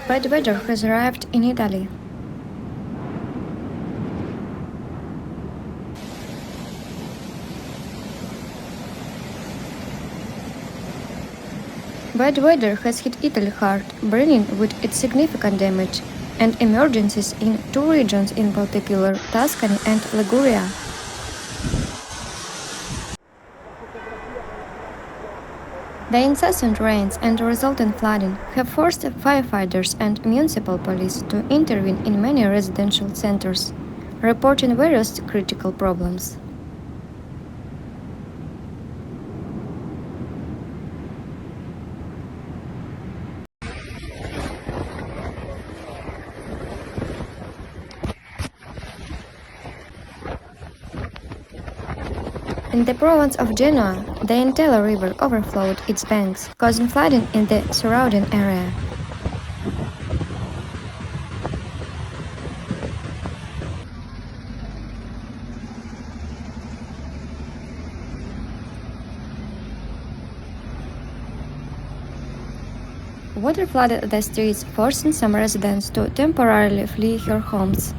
Bad weather has arrived in Italy. Bad weather has hit Italy hard, bringing with it significant damage and emergencies in two regions, in particular Tuscany and Liguria. The incessant rains and resultant flooding have forced firefighters and municipal police to intervene in many residential centers, reporting various critical problems. In the province of Genoa, the Entella River overflowed its banks, causing flooding in the surrounding area. Water flooded the streets, forcing some residents to temporarily flee their homes.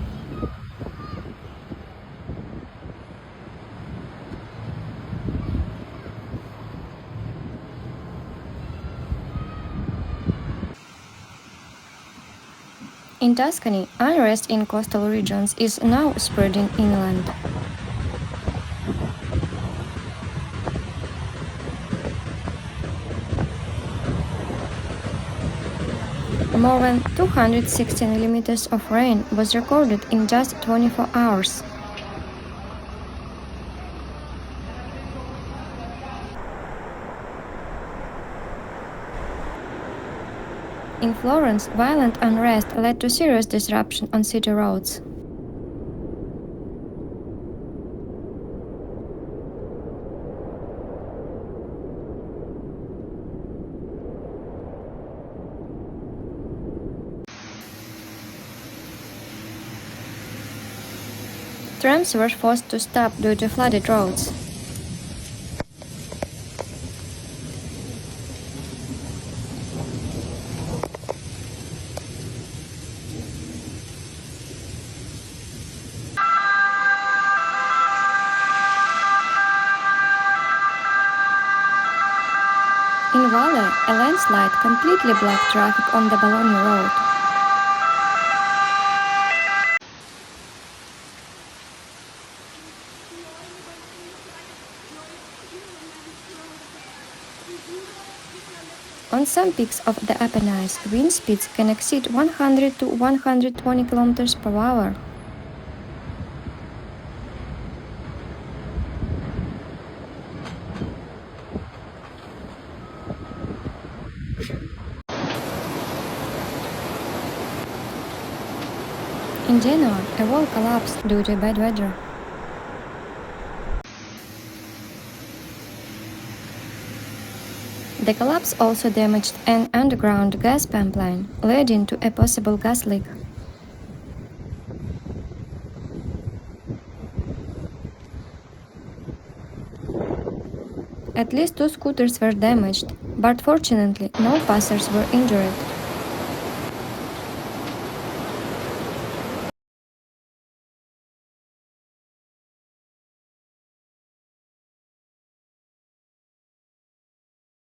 In Tuscany, unrest in coastal regions is now spreading inland. More than 260 millimeters of rain was recorded in just 24 hours. In Florence, violent unrest led to serious disruption on city roads. Trams were forced to stop due to flooded roads. In Valle, a landslide completely blocked traffic on the Bologna road. On some peaks of the Apennines, wind speeds can exceed 100 to 120 km per hour. In Genoa, a wall collapsed due to bad weather. The collapse also damaged an underground gas pipeline, leading to a possible gas leak. At least two scooters were damaged, but fortunately no passers were injured.